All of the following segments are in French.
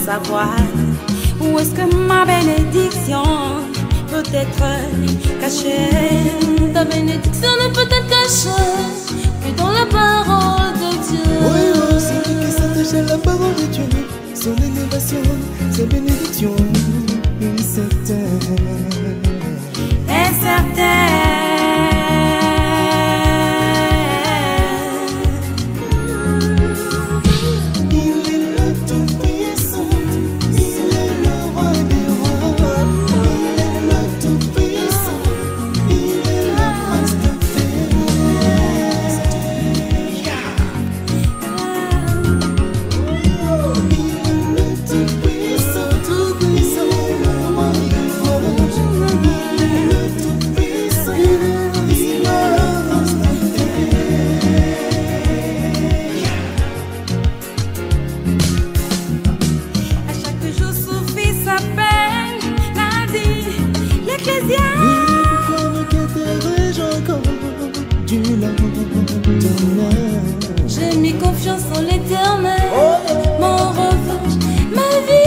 savoir où est-ce que ma bénédiction peut être cachée. Ta bénédiction ne peut être cachée que dans la parole de Dieu. Oui, oui, celui qui s'attache à la parole de Dieu, son élévation, sa bénédiction est certaine. Est certaine. Il l'éternel, mon refuge, ma vie.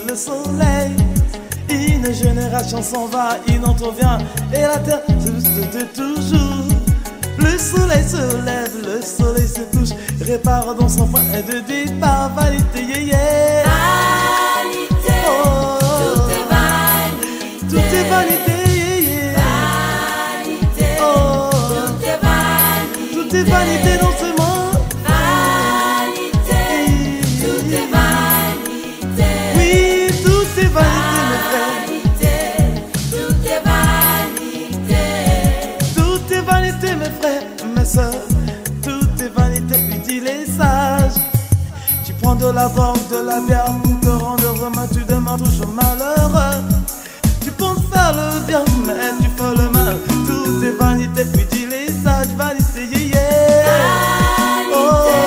Le soleil, une génération s'en va, une autre vient, et la terre de toujours. Le soleil se lève, le soleil se couche, répare dans son point de départ. Vanité, yeah, yeah. Vanité, oh, tout est vanité, tout est vanité, yeah, yeah. Vanité, oh, tout est vanité, tout est vanité dans ce monde. prends de la drogue, de la bière pour te rendre heureux, mais tu demandes toujours malheureux. Tu penses faire le bien, mais tu fais le mal. Tout est vanité, puis tu les sages, vanité, yeah. Vanité,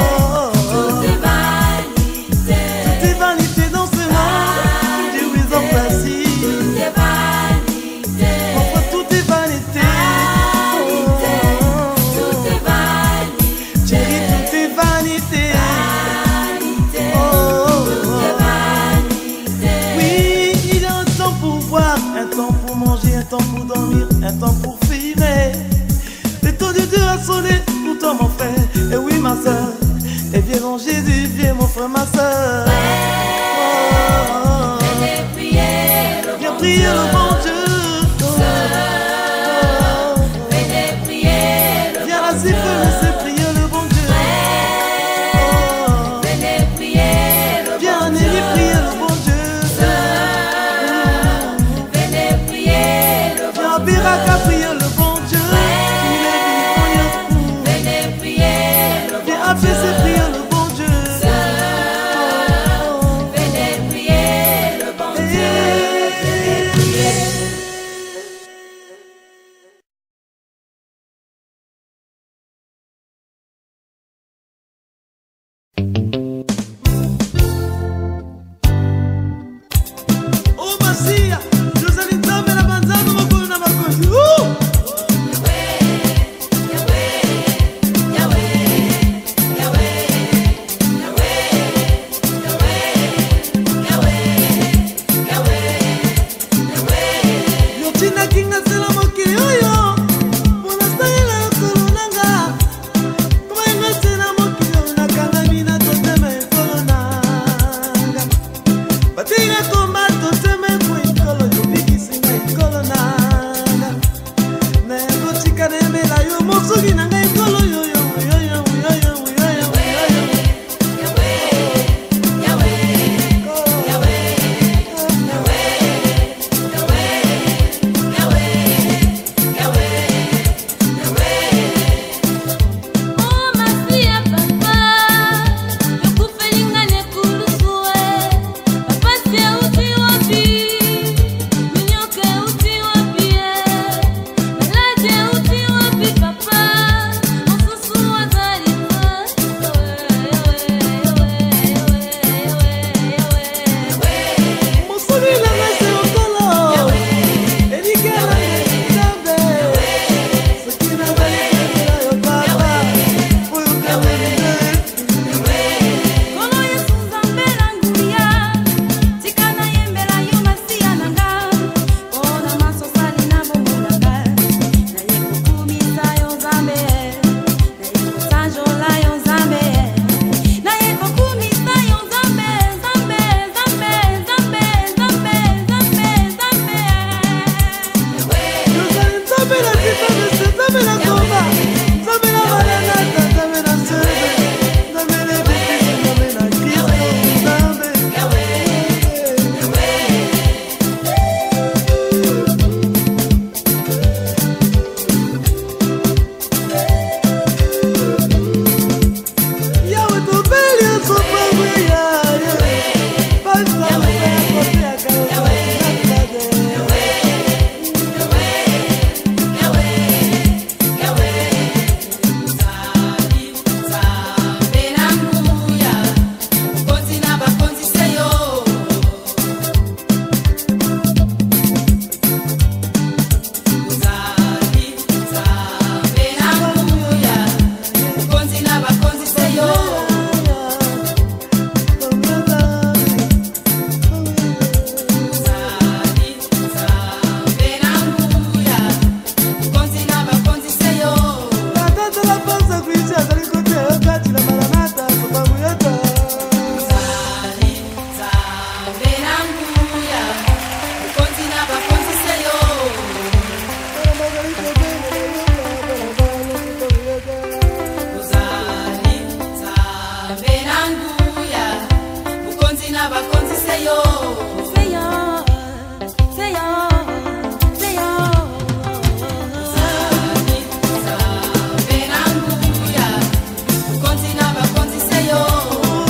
tout est vanité. Tout est vanité dans ce monde, du wisdom classique. Tout est vanité. Enfin, tout est vanité. Tout est vanité. Chérie, tout est vanité. Un temps pour manger, un temps pour dormir, un temps pour filmer. Le temps de Dieu a sonné pour toi mon frère. Et oui ma soeur, et viens mon Jésus, viens mon frère, ma soeur. Viens prier le bon Dieu. Venez prier le bon Dieu. Viens la siffler, laissez prier le bon Dieu. Venez prier le bon Dieu. Viens Nelly prier le bon Dieu. Biraka prier le bon Dieu. Venez prier le bon Dieu. Viens APC prier le bon Dieu. Venez prier le bon Dieu. Oh Masia, Joseline Tambe la banzano makulu na makozi. Yotina kinga sela mokili oyo. Pona stayela lokolo nanga. Kuma inga sela mokili oyo nakanga mina totema ekolo nanga. Batinga komba totema ekolo yobikisinga ekolo nanga. Na yango tika nemela yo mosuki nanga ekolo yoyo.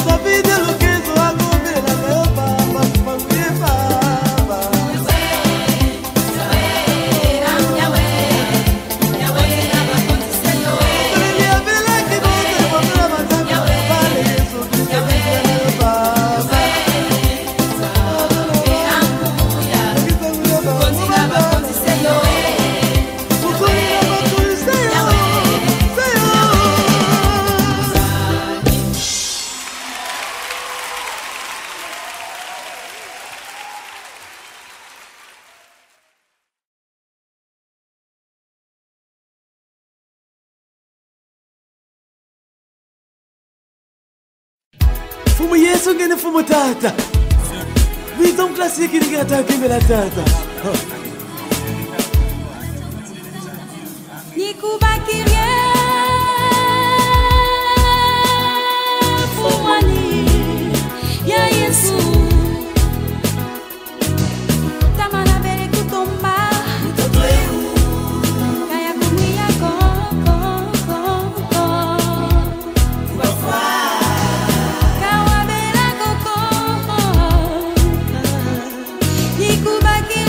David Fumu Yesu ngene fumu tata. Vitom classique ni gata kimbe la tata. Nikubaki rien fumani ya Yesu. Tamana bele kutomba kaya kumia koko kawa bela koko. Nikubaki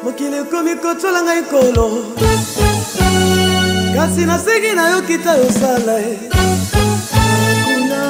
mokili komi kotola ngai kolo kasi nasengi na yo kita yosala kuna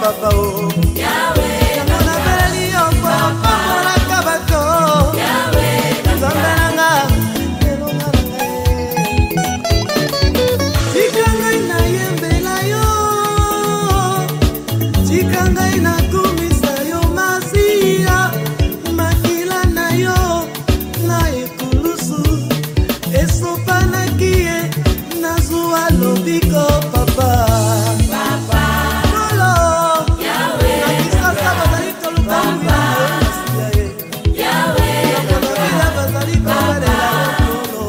Papa, oh. ngai nakumisa yo masiya makila na yo na ekulusu esopanaki ye nazwa lobiko papa Lolo nakisasa bazali tolukamu ya nakona bazali kobalela lolo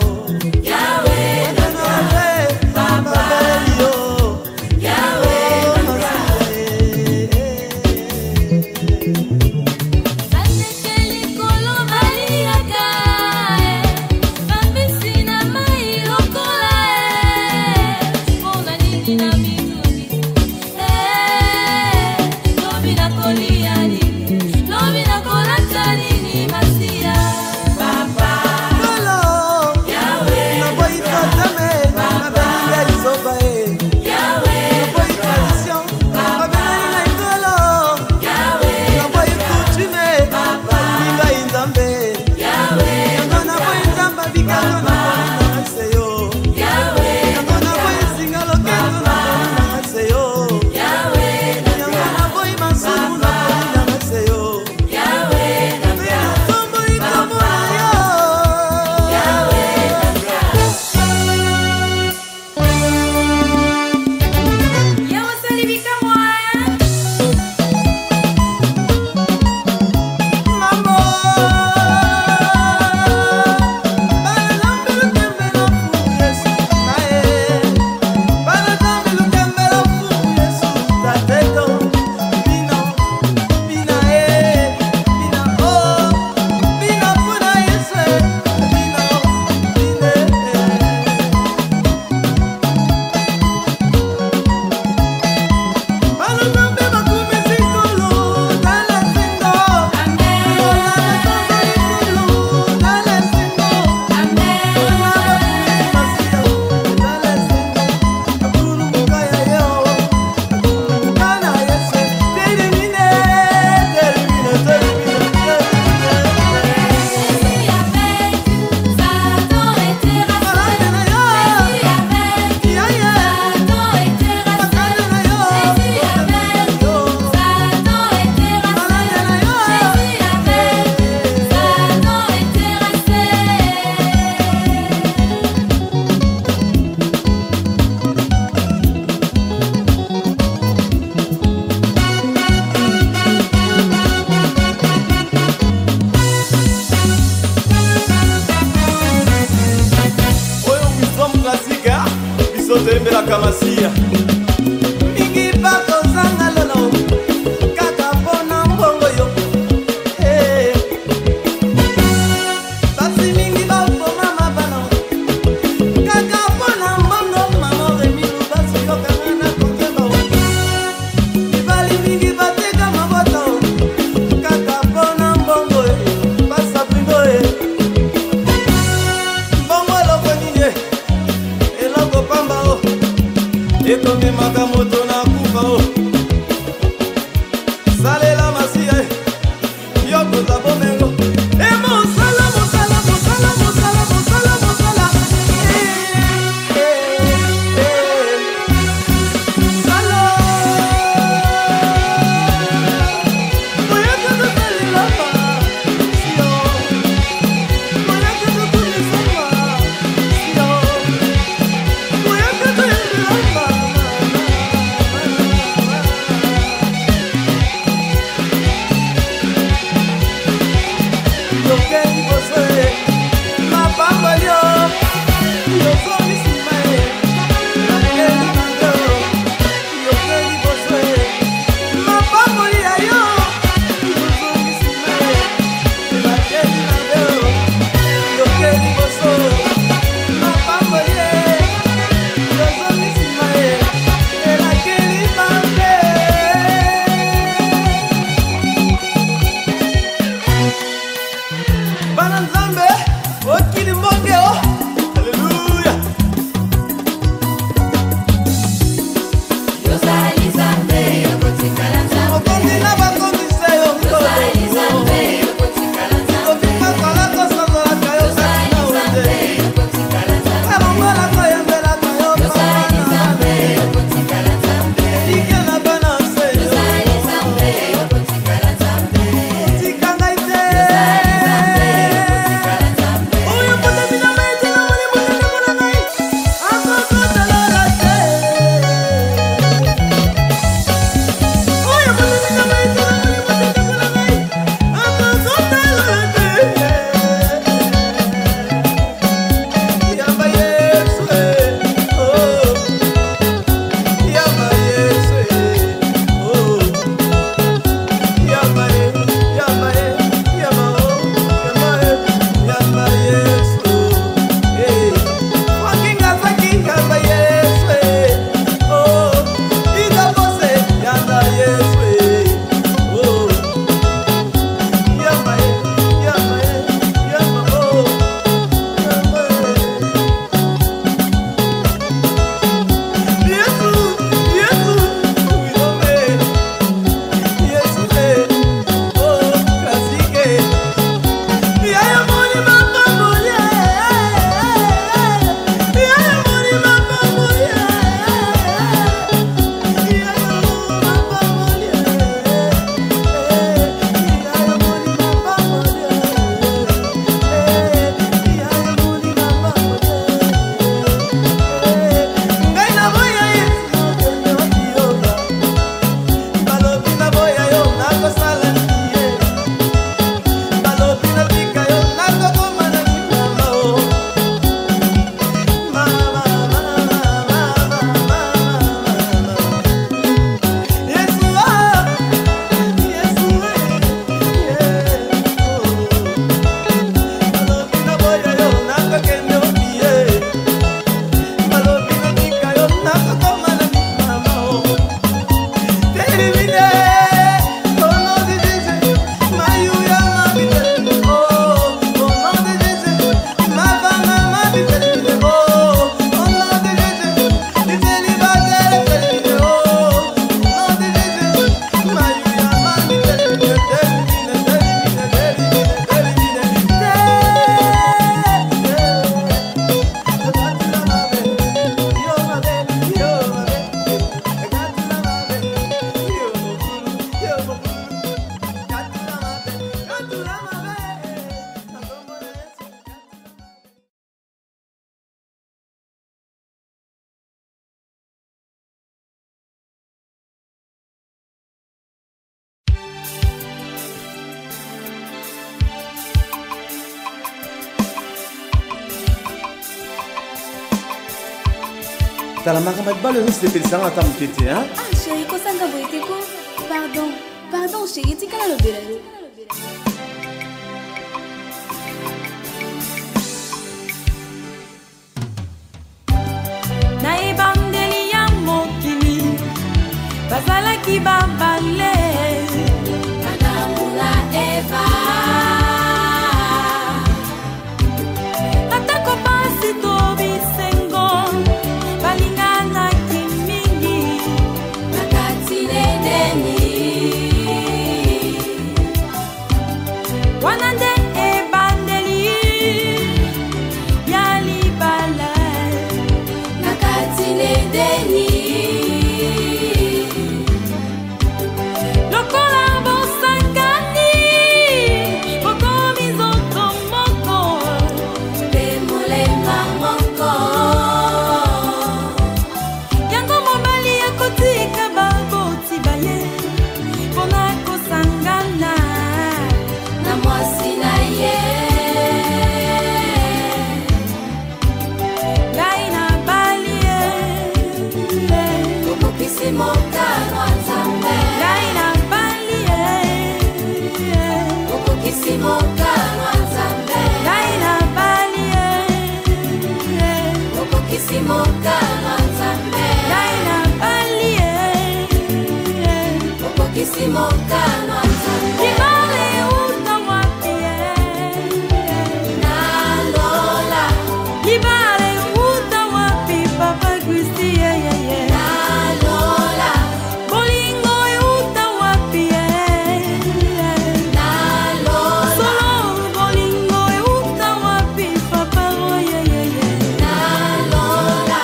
T'as la maman de balle, c'est le sang à ta moquette, hein? Ah, chérie, quoi ça n'a pas été quoi? Pardon, chérie, tu connais le bébé. Naibandeli ya mokili, bazalaki babale, Adamu na Eva. Atako pasi tobi sengo, balingana kimingi, nakati nedeni. Wanande ebandeli, yali bala, nakati nedeni. Lokola bosangani, bokomi zoto moko, bemolema moko. Yango mobali akotika baboti baye, pona kosangana na mwasi na ye. Ngai na bali ye, okokisi mokano ya Nzambe. Ngai na bali ye, okokisi mokano ya Nzambe. Ngai na bali ye, okokisi mokano ya Nzambe. Ngai na bali ye, okokisi mokano ya Nzambe. Libale uta wapi ye, nalola. Libale uta wapi Papa Gusti ye ye ye, nalola. Bolingo uta wapi ye, nalola. Solo bolingo uta wapi Papa Ro ye ye ye, nalola.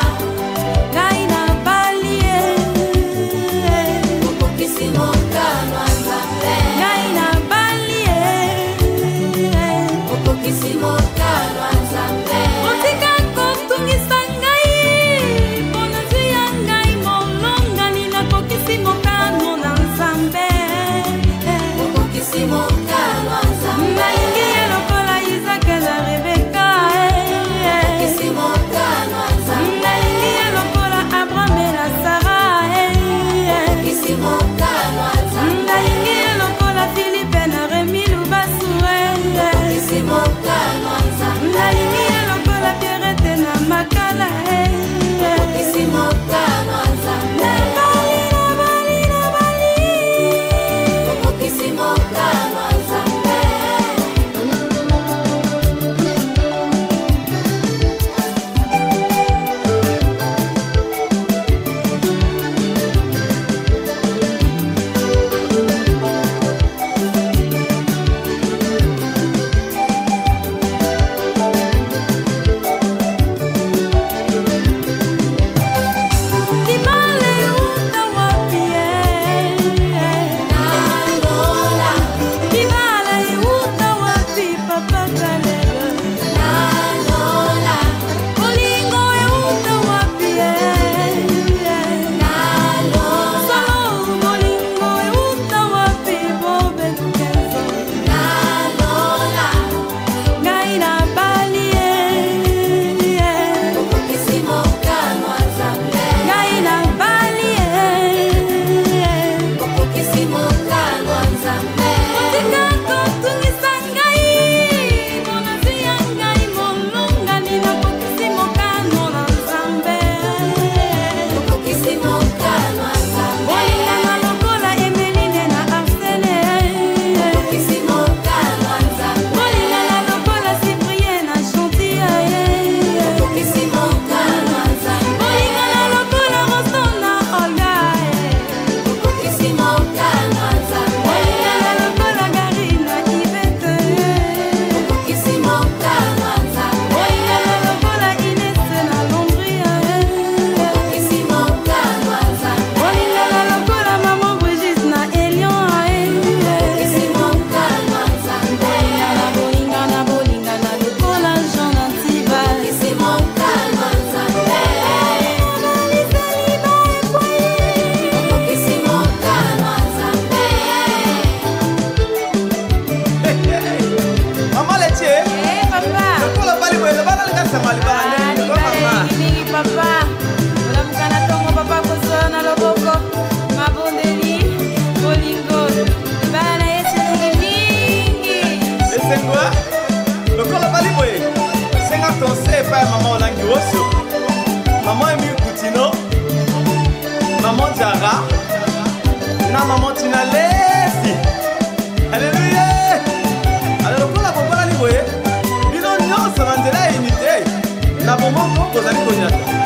Ngai na bali ye, okokisi mokano ya Nzambe. Ngai na bali ye, okokisi mokano ya Nzambe. Otika kotungisa ngai, mpona zuya ngai molongani, nakokisi mokano na Nzambe. Okokisi mokano ya Nzambe. Nalingi ye lokola Isaka na Rebeka, okokisi mokano ya Nzambe. Nalingi ye lokola Abraham na Sara, okokisi mokano ya Nzambe. Nalingi ye lokola Philippe na Remi Lubasu, okokisi mokano ya Nzambe. Nalingi ye lokola Pierrette na Makala, okokisi mokano ya Nzambe. Na bali, okokisi mokano ya Nzambe. Libale uta wapi ye, nalola. Libale uta wapi Papa Kalebe, nalola. Bolingo uta wapi ye, nalola. Solo bolingo uta wapi Bobe Kenzo, nalola. Ngai na bali ye, okokisi mokano ya Nzambe. Ngai na bali ye, okokisi mokano ya Nzambe. Otika kotungisa ngai, mpona zuya ngai molongani, nakokisi mokano na Nzambe. Okokisi mokano ya Nzambe. Olingana lokola Emeline na Arsene, okokisi mokano ya Nzambe. Olingana lokola Cyprien na Gentille, okokisi mokano ya Nzambe. Olingana lokola Roston na Olga, okokisi mokano ya Nzambe. Olingana lokola Gary na Yvette, okokisi mokano ya Nzambe. Olingana lokola Ines na Londria, okokisi mokano ya Nzambe. Olingana lokola Maman Brigitte na Elion, okokisi mokano ya Nzambe. Bolingana lokola Jean na Ntiba, okokisi mokano ya Nzambe. Okokisi mokano ya Nzambe. na maman Tina Lesi. Alléluia. Alors lokola bobalani boye bino nyonso na nzela ya unité na bomoko kozali konyata.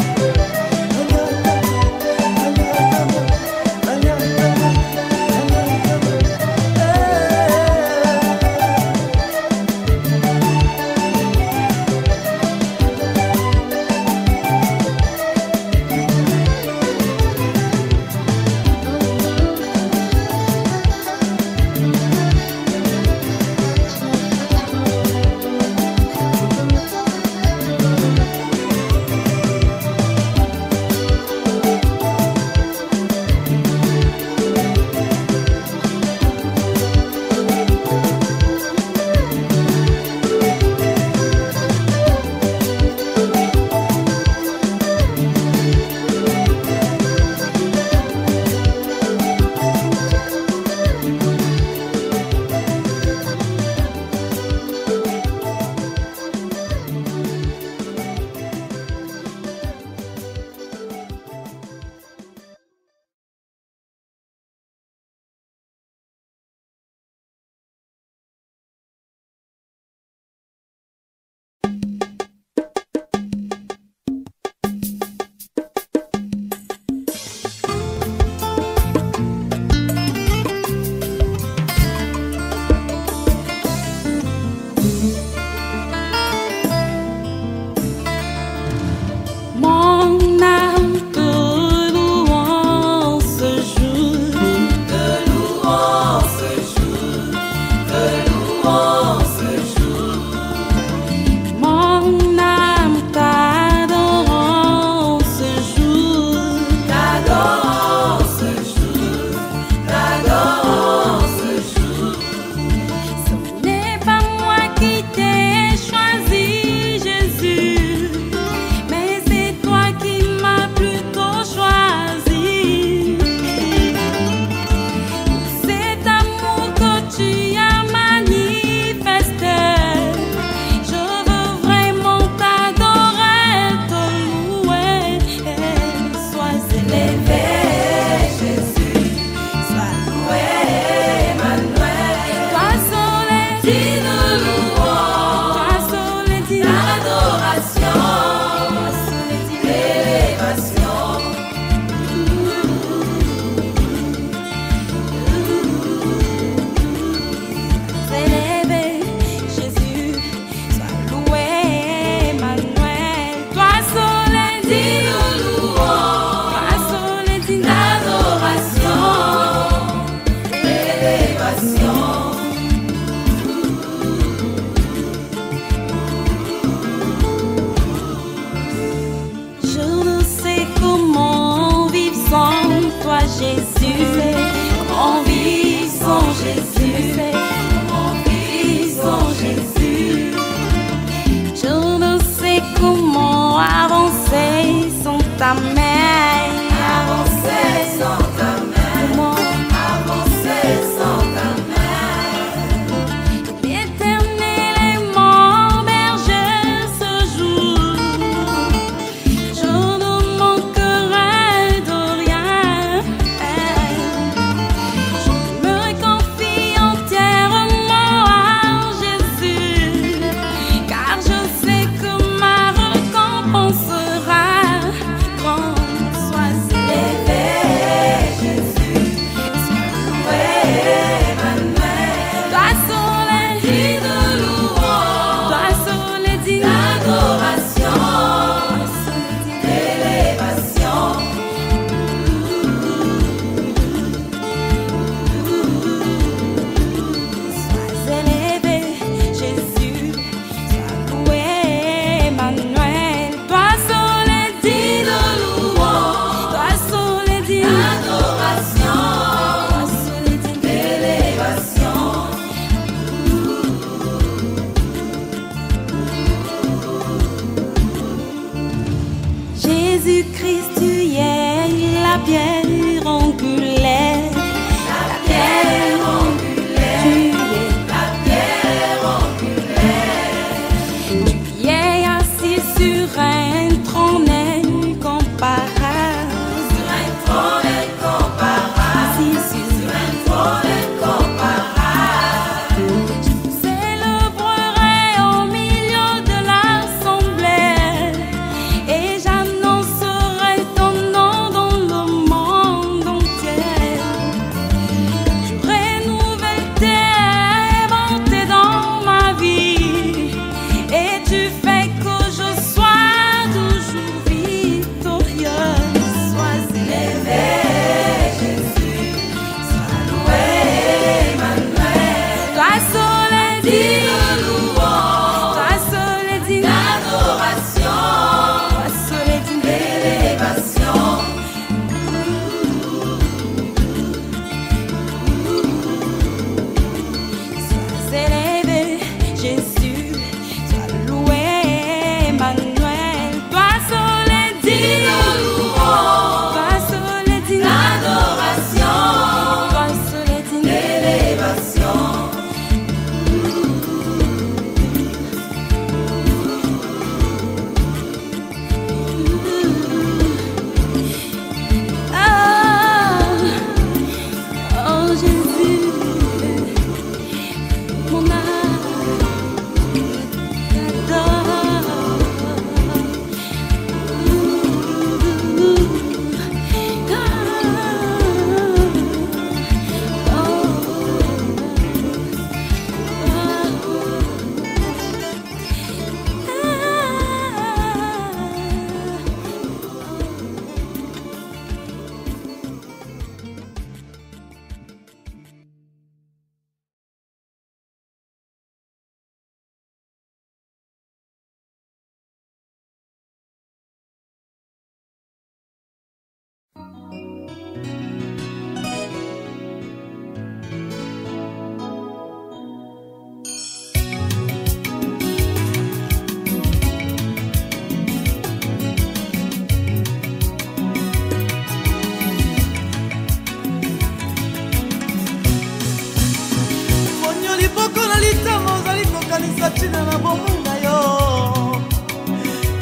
China na bomunga yo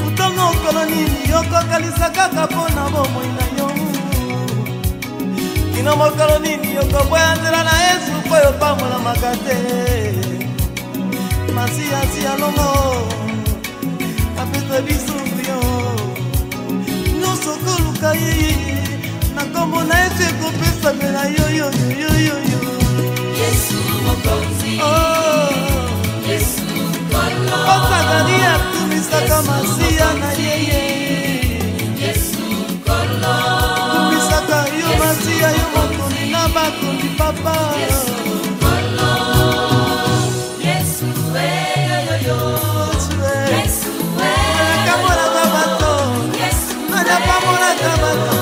utongo kolonini yoko kalisa kaka pona bomo ina yo kino mokolonini yoko bwandira na Yesu koyo pamola makate masia sia longo kapete bisubrio no sokoluka yi na kombo na Yesu kopesa mena yo yo yo yo yo Yesu mokonzi Yesu Osagaria tumisaka masia na yeye Yesu kolo tumisaka yo masia yo makoni na bakoni papa Yesu kolo Yesu yo yo Yesu kamora kabato Yesu nanya pamora kabato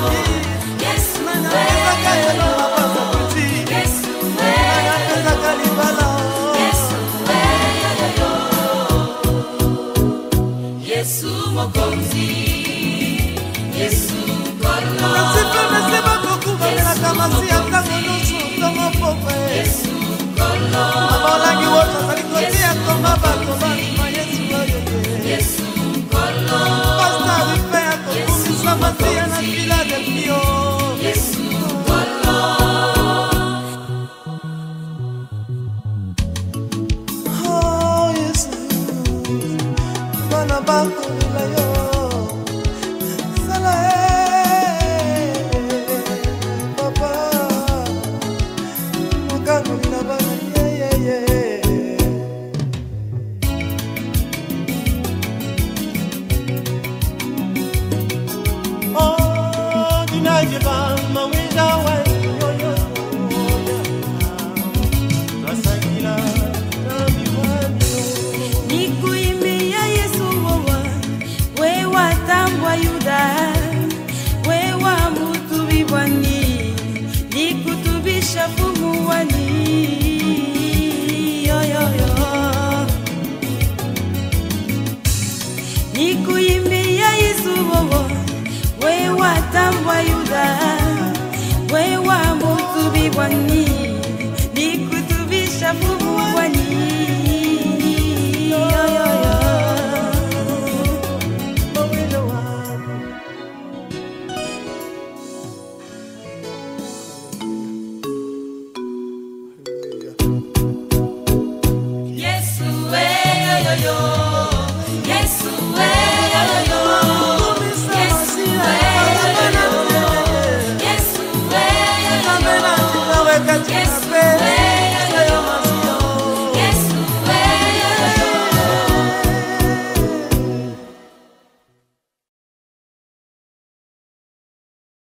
Yesu nanya kaya no mapasa kuti Yesu nanya pesa kalibala Yesu mokonzi Yesu kolo Nasipe meseba kukuba mena kamasia kango nusu tongo pope Yesu kolo Mabalangi wota salikotia koma bato ma Yesu ayoye Yesu kolo Pasta wipea kukumisa masia na Philadelphia Yesu kolo Oh Yesu Bana bako nila yo Sala Papa Mokano nila bana Oh Dinajiba mawinda wa yo yo Nasakila nami wani Nikuimbia Yesu wowa wewa tambwa Yuda wewa mutubi bwani nikutubisha fumu wani yo yo yo Nikuimbia Yesu wowa wewa tambwa Yuda wewa mutubi bwani nikutubisha fumu wani Yesu